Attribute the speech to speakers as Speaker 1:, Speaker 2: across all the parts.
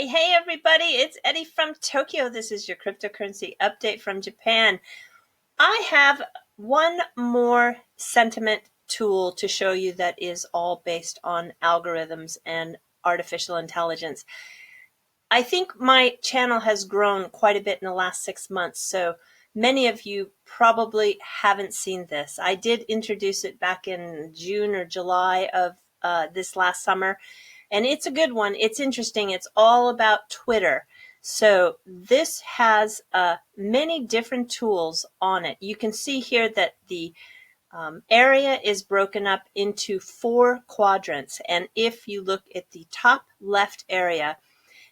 Speaker 1: Hey, everybody, it's Eddie from Tokyo. This is your cryptocurrency update from Japan. I have one more sentiment tool to show you that is all based on algorithms and artificial intelligence. I think my channel has grown quite a bit in the last 6 months, so many of you probably haven't seen this. I did introduce it back in June or July of this last summer, and it's a good one. It's interesting. It's all about Twitter. So this has many different tools on it. You can see here that the area is broken up into 4 quadrants. And if you look at the top left area,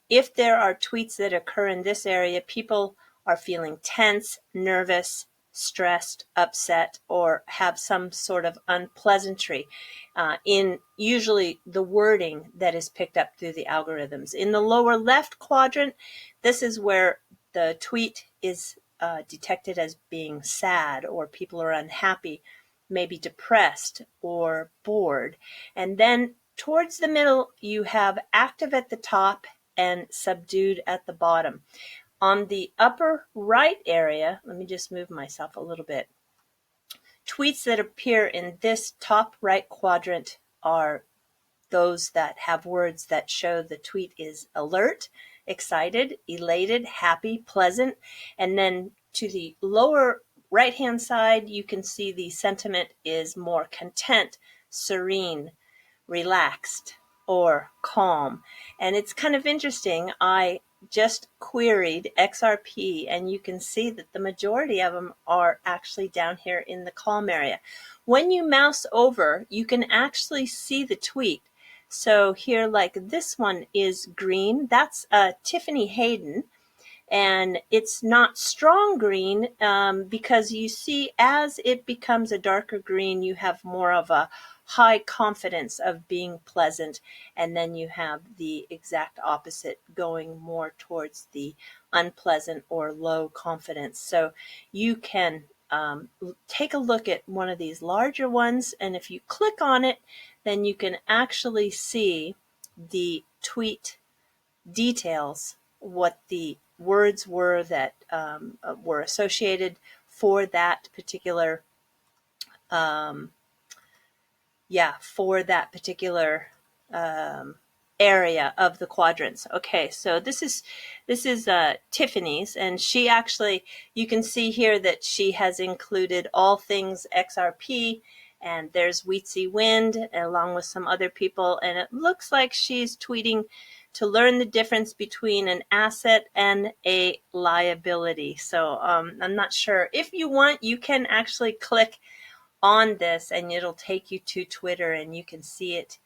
Speaker 1: if there are tweets that occur in this area, people are feeling tense, nervous, stressed, upset, or have some sort of unpleasantry in usually the wording that is picked up through the algorithms. In the lower left quadrant, this is where the tweet is detected as being sad, or people are unhappy, maybe depressed or bored. And then towards the middle, you have active at the top and subdued at the bottom. On the upper right area, let me just move myself a little bit. Tweets that appear in this top right quadrant are those that have words that show the tweet is alert, excited, elated, happy, pleasant. And then to the lower right-hand side, you can see the sentiment is more content, serene, relaxed, or calm. And it's kind of interesting. I just queried XRP, and you can see that the majority of them are actually down here in the calm area. When you mouse over, you can actually see the tweet. So here, like this one is green. That's Tiffany Hayden. And it's not strong green because you see as it becomes a darker green, you have more of a high confidence of being pleasant, and then you have the exact opposite going more towards the unpleasant or low confidence. So you can take a look at one of these larger ones, and if you click on it, then you can actually see the tweet details, what the words were that were associated for that particular area of the quadrants. Okay, so this is Tiffany's, and she actually, you can see here that she has included all things XRP, and there's Wheatsy Wind along with some other people, and it looks like she's tweeting to learn the difference between an asset and a liability. So I'm not sure. If you want, you can actually click on this and it'll take you to Twitter and you can see it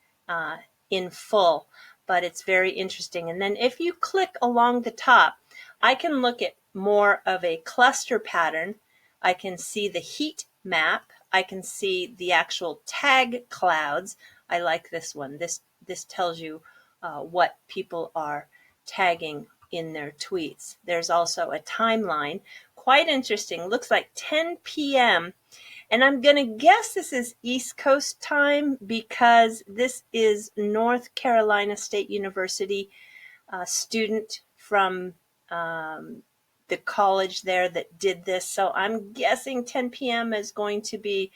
Speaker 1: in full, but it's very interesting. And then if you click along the top, I can look at more of a cluster pattern. I can see the heat map. I can see the actual tag clouds. I like this one. This tells you what people are tagging in their tweets. There's also a timeline. Quite interesting. Looks like 10 p.m. And I'm going to guess this is East Coast time because this is North Carolina State University student from the college there that did this. So I'm guessing 10 p.m. is going to be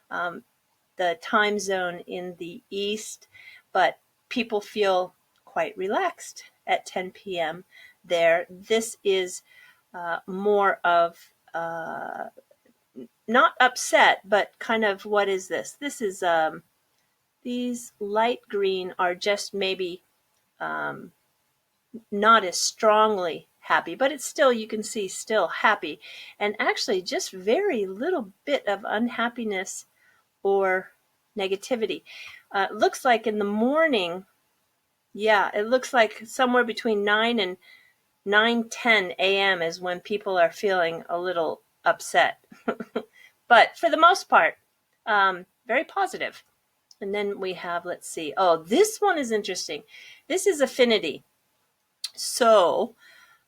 Speaker 1: the time zone in the East, but people feel quite relaxed at 10 p.m. there. This is more of not upset, but kind of, what is this? This is these light green are just maybe not as strongly happy, but it's still, you can see, still happy, and actually just very little bit of unhappiness or negativity. Looks like in the morning, yeah, it looks like somewhere between 9 and 9:10 a.m. is when people are feeling a little upset. But for the most part, very positive. And then we have, let's see, oh, this one is interesting. This is affinity. So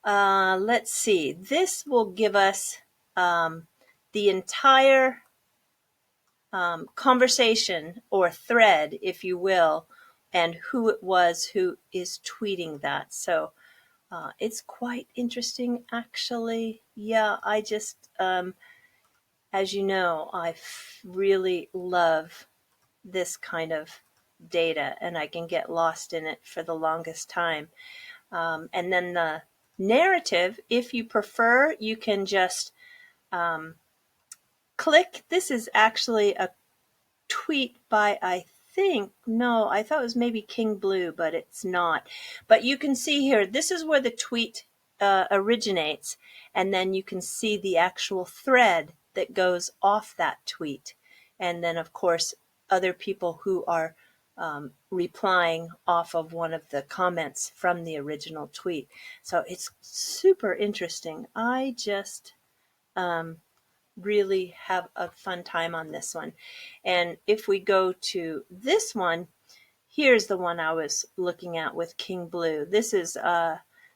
Speaker 1: let's see, this will give us the entire conversation or thread, if you will, and who it was who is tweeting that. So It's quite interesting, actually. Yeah, I just, as you know, I really love this kind of data, and I can get lost in it for the longest time. And then the narrative, if you prefer, you can just click. This is actually a tweet by, I think, no, I thought it was maybe King Blue, but it's not. But you can see here, this is where the tweet originates, and then you can see the actual thread that goes off that tweet. And then, of course, other people who are replying off of one of the comments from the original tweet. So it's super interesting. I just really have a fun time on this one. And if we go to this one, here's the one I was looking at with King Blue. This is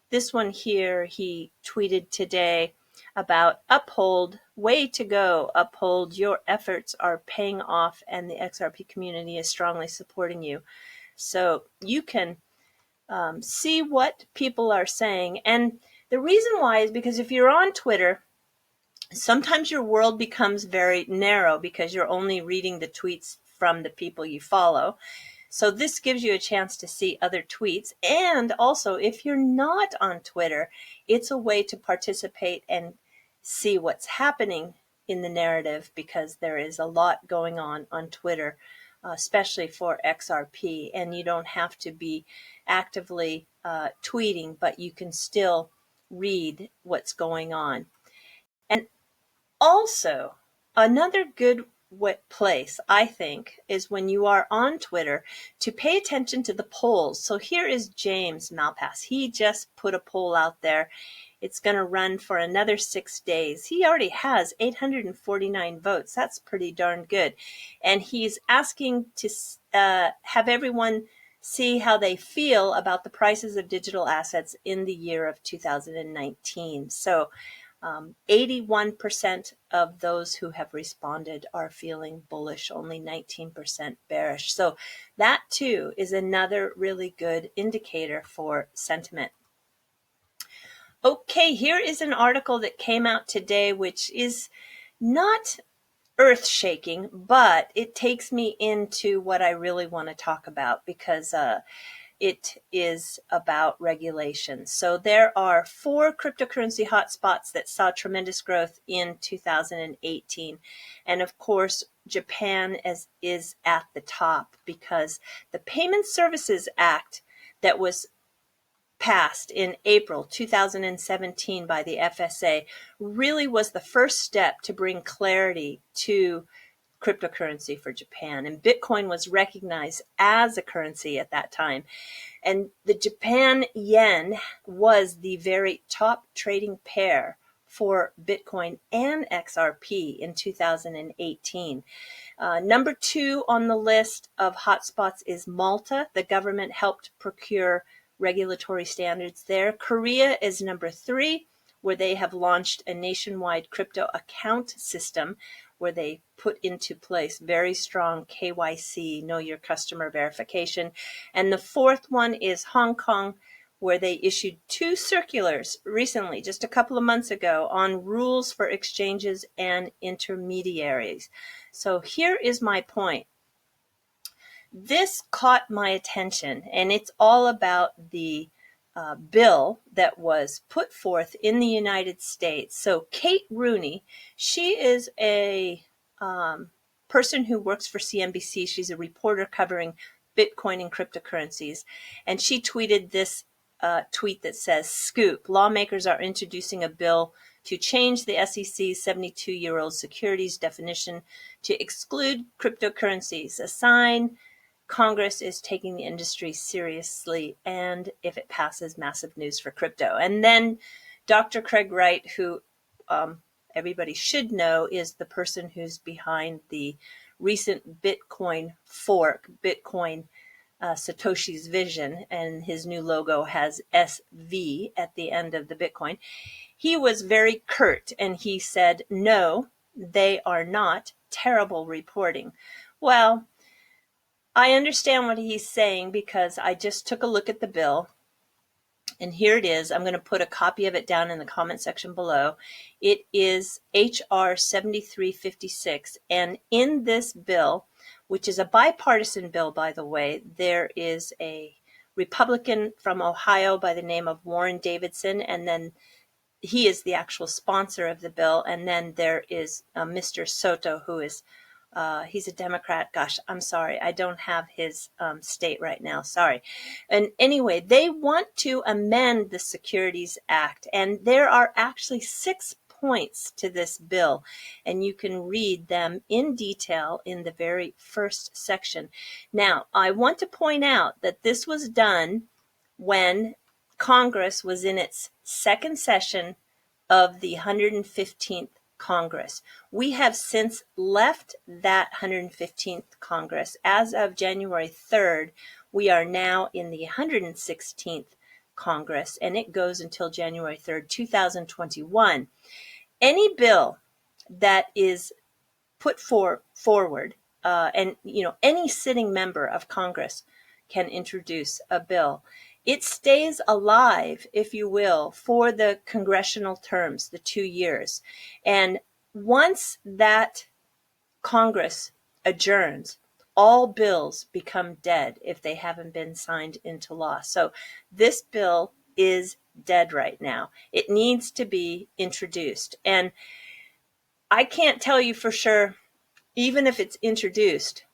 Speaker 1: this one here. He tweeted today about uphold, way to go, uphold, your efforts are paying off and the XRP community is strongly supporting you. So you can see what people are saying. And the reason why is because if you're on Twitter, sometimes your world becomes very narrow because you're only reading the tweets from the people you follow. So this gives you a chance to see other tweets. And also, if you're not on Twitter, it's a way to participate and see what's happening in the narrative, because there is a lot going on Twitter, especially for XRP. And you don't have to be actively tweeting, but you can still read what's going on. And also, another good place, I think, is when you are on Twitter to pay attention to the polls. So here is James Malpass. He just put a poll out there. It's going to run for another 6 days. He already has 849 votes. That's pretty darn good. And he's asking to have everyone see how they feel about the prices of digital assets in the year of 2019. So 81% of those who have responded are feeling bullish, only 19% bearish. So that too is another really good indicator for sentiment. Okay, here is an article that came out today, which is not earth-shaking, but it takes me into what I really want to talk about, because it is about regulation. So there are 4 cryptocurrency hotspots that saw tremendous growth in 2018. And of course, Japan is at the top, because the Payment Services Act that was passed in April 2017 by the FSA really was the first step to bring clarity to cryptocurrency for Japan. And Bitcoin was recognized as a currency at that time. And the Japan yen was the very top trading pair for Bitcoin and XRP in 2018. Number 2 on the list of hotspots is Malta. The government helped procure regulatory standards there. Korea is number 3, where they have launched a nationwide crypto account system, where they put into place very strong KYC, know your customer verification. And the 4th one is Hong Kong, where they issued 2 circulars recently, just a couple of months ago, on rules for exchanges and intermediaries. So here is my point. This caught my attention, and it's all about the bill that was put forth in the United States. So Kate Rooney, she is a person who works for CNBC. She's a reporter covering Bitcoin and cryptocurrencies. And she tweeted this tweet that says, "Scoop, lawmakers are introducing a bill to change the SEC's 72-year-old securities definition to exclude cryptocurrencies. A sign Congress is taking the industry seriously, and if it passes, massive news for crypto." And then Dr. Craig Wright, who everybody should know is the person who's behind the recent Bitcoin fork, Bitcoin Satoshi's Vision, and his new logo has SV at the end of the Bitcoin. He was very curt, and he said, "No, they are not. Terrible reporting." Well, I understand what he's saying, because I just took a look at the bill, And here it is. I'm going to put a copy of it down in the comment section below. It is HR 7356. And in this bill, which is a bipartisan bill, by the way, there is a Republican from Ohio by the name of Warren Davidson, and then he is the actual sponsor of the bill. And then there is Mr. Soto, who is he's a Democrat. Gosh, I'm sorry. I don't have his state right now. Sorry. And anyway, they want to amend the Securities Act. And there are actually 6 points to this bill. And you can read them in detail in the very first section. Now, I want to point out that this was done when Congress was in its second session of the 115th Congress. We have since left that 115th Congress. As of January 3rd, we are now in the 116th Congress, and it goes until January 3rd, 2021. Any bill that is put forward, and any sitting member of Congress can introduce a bill. It stays alive, if you will, for the congressional terms, the 2 years. And once that Congress adjourns, all bills become dead if they haven't been signed into law. So this bill is dead right now. It needs to be introduced. And I can't tell you for sure, even if it's introduced,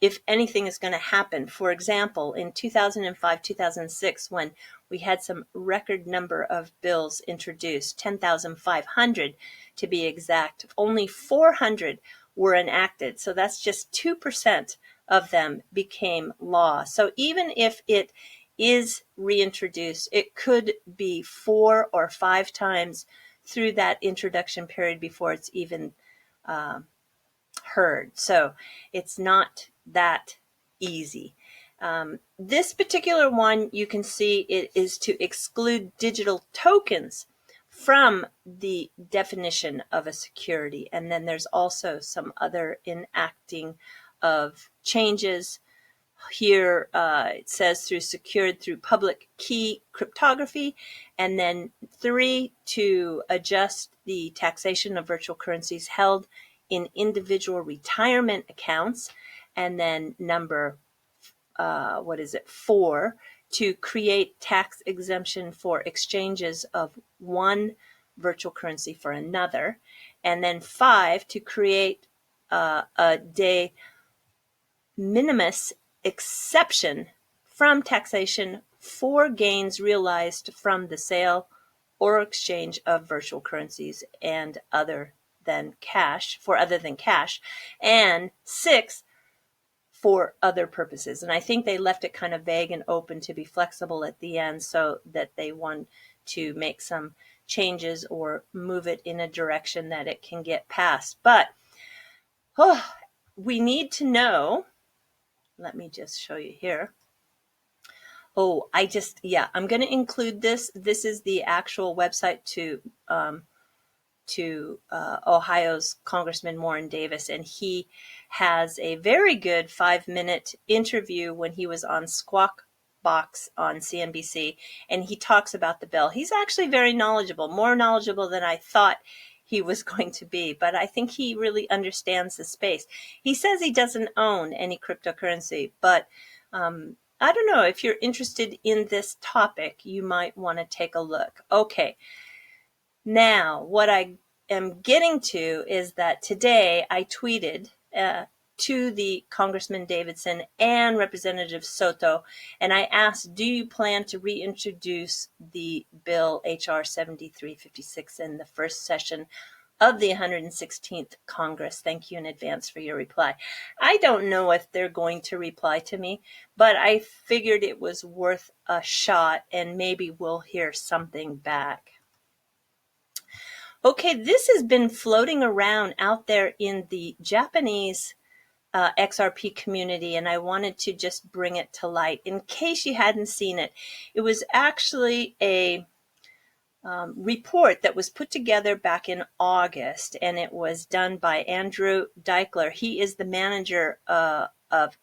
Speaker 1: if anything is going to happen. For example, in 2005, 2006, when we had some record number of bills introduced, 10,500 to be exact, only 400 were enacted. So that's just 2% of them became law. So even if it is reintroduced, it could be 4 or 5 times through that introduction period before it's even heard. So it's not that easy. This particular one, you can see it is to exclude digital tokens from the definition of a security. And then there's also some other enacting of changes. Here it says secured through public key cryptography, and then 3, to adjust the taxation of virtual currencies held in individual retirement accounts, and then number 4, to create tax exemption for exchanges of one virtual currency for another, and then 5, to create a de minimis exception from taxation for gains realized from the sale or exchange of virtual currencies and other than cash, and 6, for other purposes. And I think they left it kind of vague and open to be flexible at the end, so that they want to make some changes or move it in a direction that it can get passed. But we need to know. Let me just show you here. I'm going to include this. This is the actual website to Ohio's Congressman Warren Davis, and he has a very good 5-minute interview when he was on Squawk Box on CNBC, and he talks about the bill. He's actually very knowledgeable, more knowledgeable than I thought he was going to be, but I think he really understands the space. He says he doesn't own any cryptocurrency, but I don't know, if you're interested in this topic, you might want to take a look. Okay. Now, what I am getting to is that today I tweeted to the Congressman Davidson and Representative Soto, and I asked, do you plan to reintroduce the bill HR 7356 in the first session of the 116th Congress? Thank you in advance for your reply. I don't know if they're going to reply to me, but I figured it was worth a shot, and maybe we'll hear something back. Okay, this has been floating around out there in the Japanese XRP community, and I wanted to just bring it to light in case you hadn't seen it. It was actually a report that was put together back in August, and it was done by Andrew Deichler. He is the manager of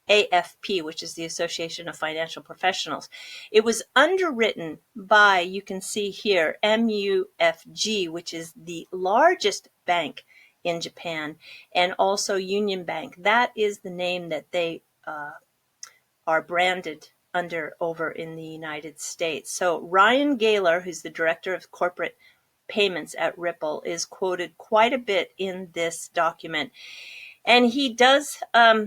Speaker 1: AFP, which is the Association of Financial Professionals. It was underwritten by, you can see here, MUFG, which is the largest bank in Japan, and also Union Bank. That is the name that they are branded under over in the United States. So Ryan Gaylor, who's the director of corporate payments at Ripple, is quoted quite a bit in this document. And he does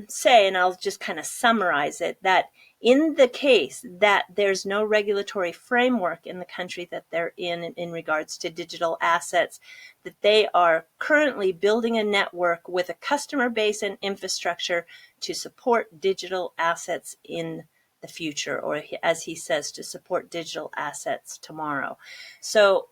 Speaker 1: say, and I'll just kind of summarize it, that in the case that there's no regulatory framework in the country that they're in regards to digital assets, that they are currently building a network with a customer base and infrastructure to support digital assets in the future, or as he says, to support digital assets tomorrow. So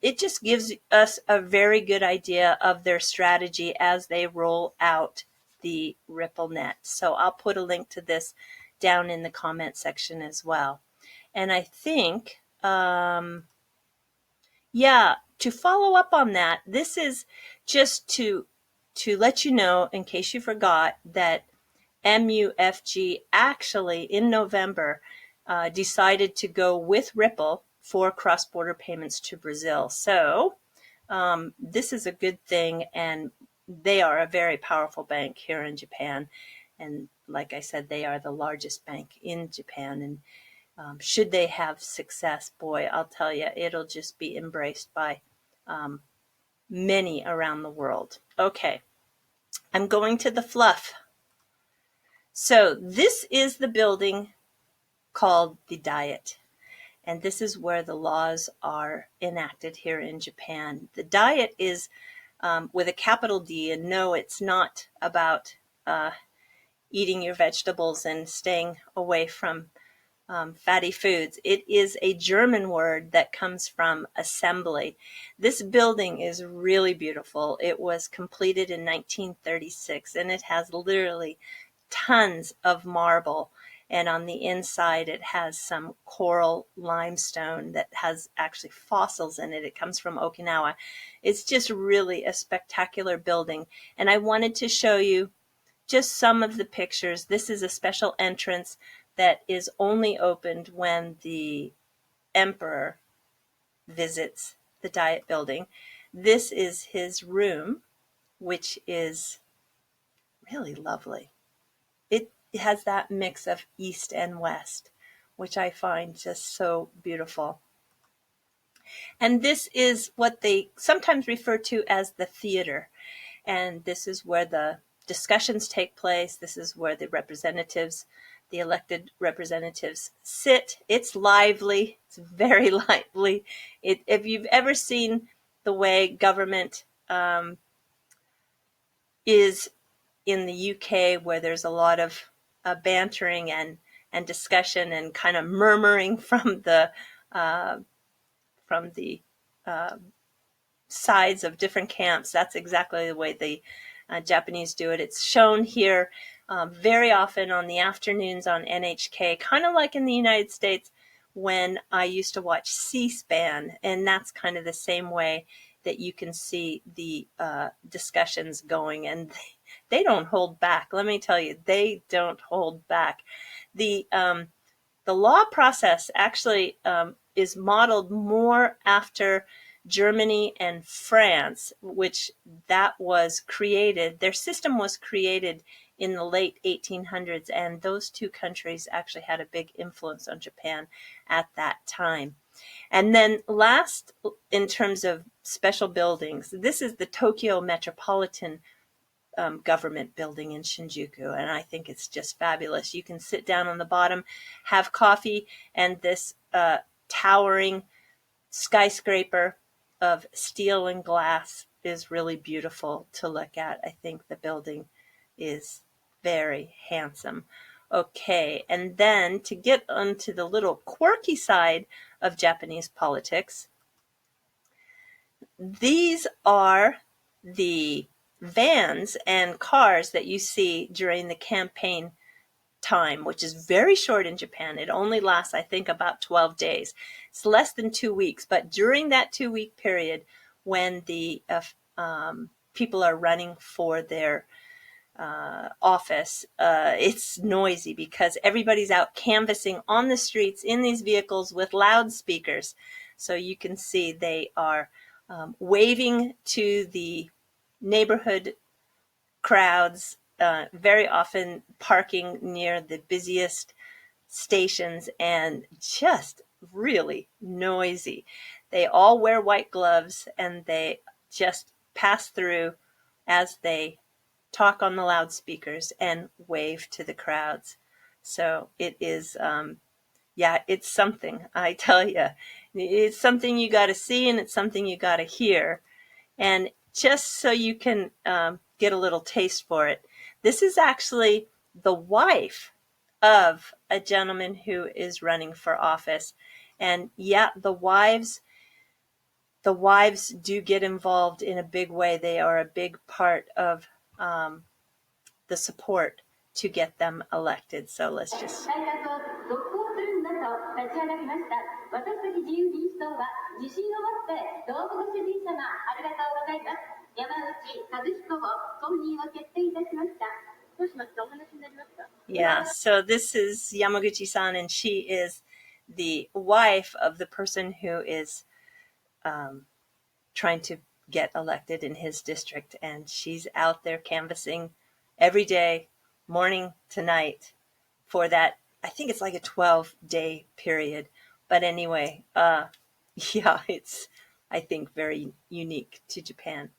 Speaker 1: it just gives us a very good idea of their strategy as they roll out the RippleNet. So I'll put a link to this down in the comment section as well. And I think, yeah, to follow up on that, this is just to let you know, in case you forgot, that MUFG actually in November decided to go with Ripple for cross-border payments to Brazil. So this is a good thing, and they are a very powerful bank here in Japan. And like I said, they are the largest bank in Japan. And should they have success, boy, I'll tell you, it'll just be embraced by many around the world. Okay, I'm going to the fluff. So this is the building called the Diet, and this is where the laws are enacted here in Japan. The Diet is with a capital D, and no, it's not about eating your vegetables and staying away from fatty foods. It is a German word that comes from assembly. This building is really beautiful. It was completed in 1936, and it has literally tons of marble, and on the inside it has some coral limestone that has actually fossils in it. It comes from Okinawa. It's just really a spectacular building, and I wanted to show you just some of the pictures. This is a special entrance that is only opened when the emperor visits the Diet building. This is his room, which is really lovely. It has that mix of East and West, which I find just so beautiful. And this is what they sometimes refer to as the theater. And this is where the discussions take place. This is where the representatives, the elected representatives, sit. It's lively. It's very lively. If you've ever seen the way government is in the UK, where there's a lot of bantering and discussion and kind of murmuring from the sides of different camps, that's exactly the way the Japanese do it. It's shown here very often on the afternoons on NHK, kind of like in the United States when I used to watch C-SPAN, and that's kind of the same way that you can see the discussions going, and they don't hold back. Let me tell you, they don't hold back. The law process actually is modeled more after Germany and France, which that was created. Their system was created in the late 1800s, and those two countries actually had a big influence on Japan at that time. And then last, in terms of special buildings, this is the Tokyo Metropolitan government building in Shinjuku, and I think it's just fabulous. You can sit down on the bottom, have coffee, and this towering skyscraper of steel and glass is really beautiful to look at. I think the building is very handsome. Okay, and then to get onto the little quirky side of Japanese politics, these are the vans and cars that you see during the campaign time, which is very short in Japan. It only lasts, I think, about 12 days. It's less than 2 weeks, but during that 2-week period when the people are running for their office, it's noisy because everybody's out canvassing on the streets in these vehicles with loudspeakers. So you can see they are waving to the neighborhood crowds, very often parking near the busiest stations, and just really noisy. They all wear white gloves and they just pass through as they talk on the loudspeakers and wave to the crowds. So it is, yeah, it's something, I tell you. It's something you got to see and it's something you got to hear. And just so you can get a little taste for it, this is actually the wife of a gentleman who is running for office. And yeah, the wives do get involved in a big way. They are a big part of the support to get them elected. So let's just. Yeah, so this is Yamaguchi-san, and she is the wife of the person who is trying to get elected in his district, and she's out there canvassing every day, morning to night, for that. I think it's like a 12-day period. But anyway, yeah, it's, I think, very unique to Japan.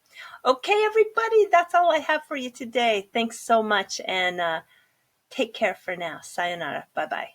Speaker 1: Okay, everybody, that's all I have for you today. Thanks so much, and take care for now. Sayonara. Bye-bye.